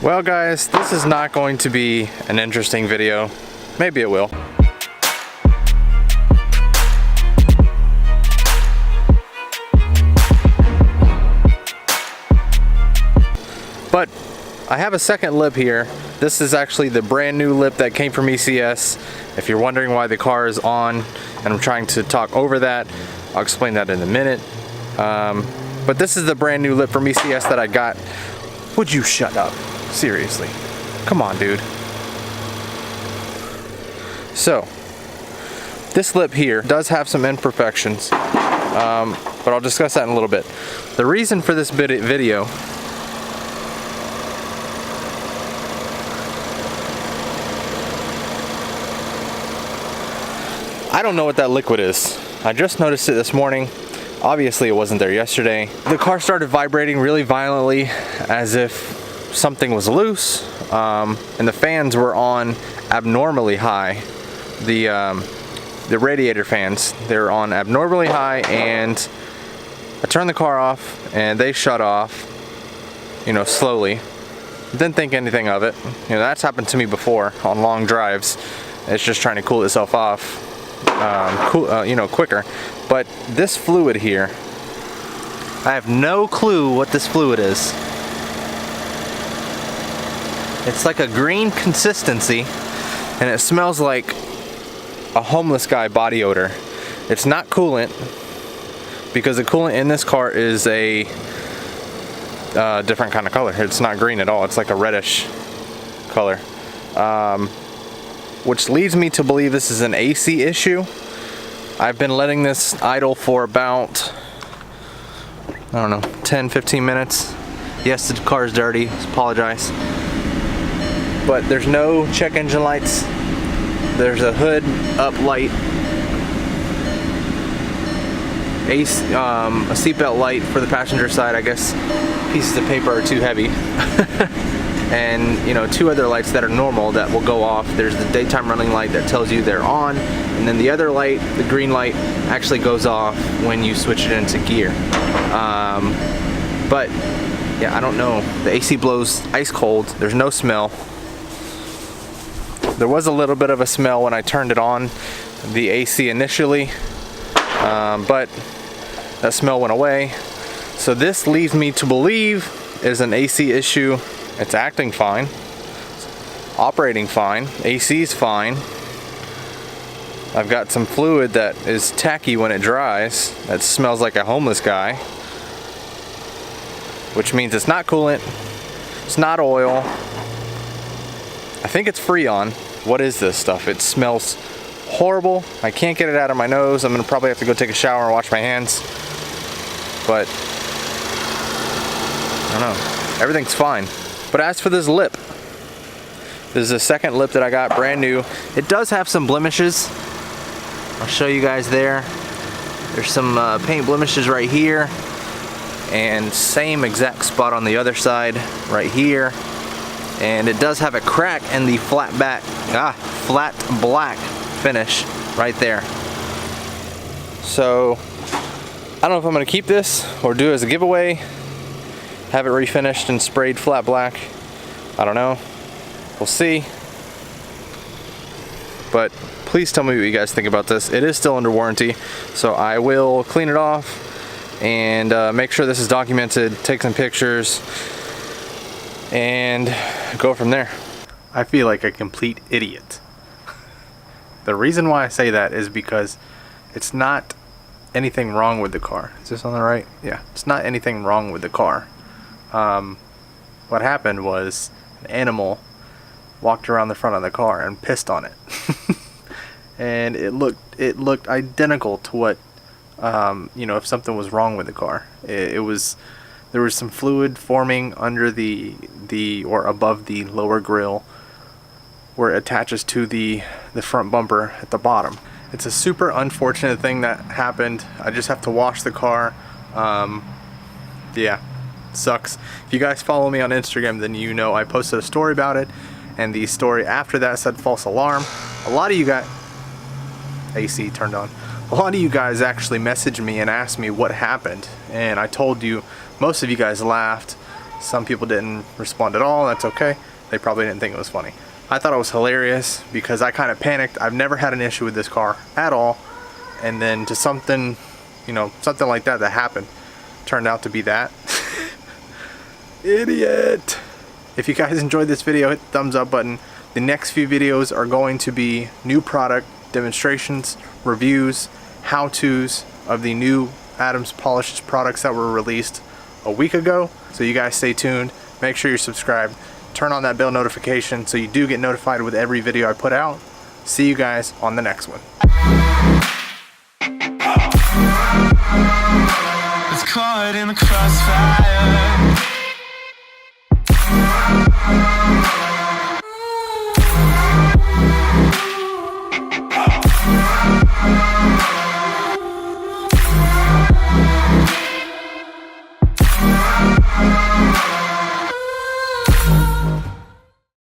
Well guys, this is not going to be an interesting video. Maybe it will. But I have a second lip here. This is actually the brand new lip that came from ECS. If you're wondering why the car is on and I'm trying to talk over that, I'll explain that in a minute. But this is the brand new lip from ECS that I got. Would you shut up? Seriously. Come on, dude. So, this lip here does have some imperfections, but I'll discuss that in a little bit. The reason for this video I don't know what that liquid is. I just noticed it this morning. Obviously it wasn't there yesterday. The car started vibrating really violently as if something was loose, and the fans were on abnormally high. The radiator fans, they're on abnormally high, and I turned the car off and they shut off, you know, slowly. Didn't think anything of it. You know, that's happened to me before on long drives. It's just trying to cool itself off. You know, quicker. But this fluid here, I have no clue what this fluid is. It's like a green consistency and it smells like a homeless guy body odor. It's not coolant, because the coolant in this car is a different kind of color. It's not green at all. It's like a reddish color. Which leads me to believe this is an AC issue. I've been letting this idle for about, I don't know, 10-15 minutes. Yes, the car is dirty, apologize. But there's no check engine lights. There's a hood up light. A seatbelt light for the passenger side. I guess pieces of paper are too heavy. And you know, two other lights that are normal that will go off. There's the daytime running light that tells you they're on, and then the other light, the green light, actually goes off when you switch it into gear. But yeah, I don't know. The AC blows ice cold. There's no smell. There was a little bit of a smell when I turned it on, the AC initially, but that smell went away. So this leads me to believe is an AC issue. It's acting fine, it's operating fine, AC's fine. I've got some fluid that is tacky when it dries, that smells like a homeless guy, which means it's not coolant, it's not oil. I think it's Freon. What is this stuff? It smells horrible. I can't get it out of my nose. I'm gonna probably have to go take a shower and wash my hands. But I don't know. Everything's fine. But as for this lip, this is the second lip that I got, brand new. It does have some blemishes. I'll show you guys there. There's some paint blemishes right here, and same exact spot on the other side right here. And it does have a crack in the flat black finish right there. So I don't know if I'm gonna keep this or do it as a giveaway, have it refinished and sprayed flat black. I don't know, we'll see. But please tell me what you guys think about this. It is still under warranty, so I will clean it off and make sure this is documented, take some pictures, and go from there. I feel like a complete idiot. The reason why I say that is because it's not anything wrong with the car. Is this on the right? Yeah, it's not anything wrong with the car. What happened was an animal walked around the front of the car and pissed on it. And it looked identical to what, you know, if something was wrong with the car. There was some fluid forming under or above the lower grille where it attaches to the front bumper at the bottom. It's a super unfortunate thing that happened. I just have to wash the car. Yeah, sucks. If you guys follow me on Instagram, then you know I posted a story about it, and the story after that said false alarm. A lot of you got AC turned on. A lot of you guys actually messaged me and asked me what happened, and I told you. Most of you guys laughed, Some people didn't respond at all. That's okay. They probably didn't think it was funny. I thought it was hilarious because I kind of panicked. I've never had an issue with this car at all. And then to something, you know, something like that happened turned out to be that. Idiot. If you guys enjoyed this video, hit the thumbs up button. The next few videos are going to be new product demonstrations, reviews, how-tos of the new Adams Polishes products that were released a week ago. So you guys stay tuned. Make sure you're subscribed. Turn on that bell notification so you do get notified with every video I put out. See you guys on the next one. It's caught in the crossfire.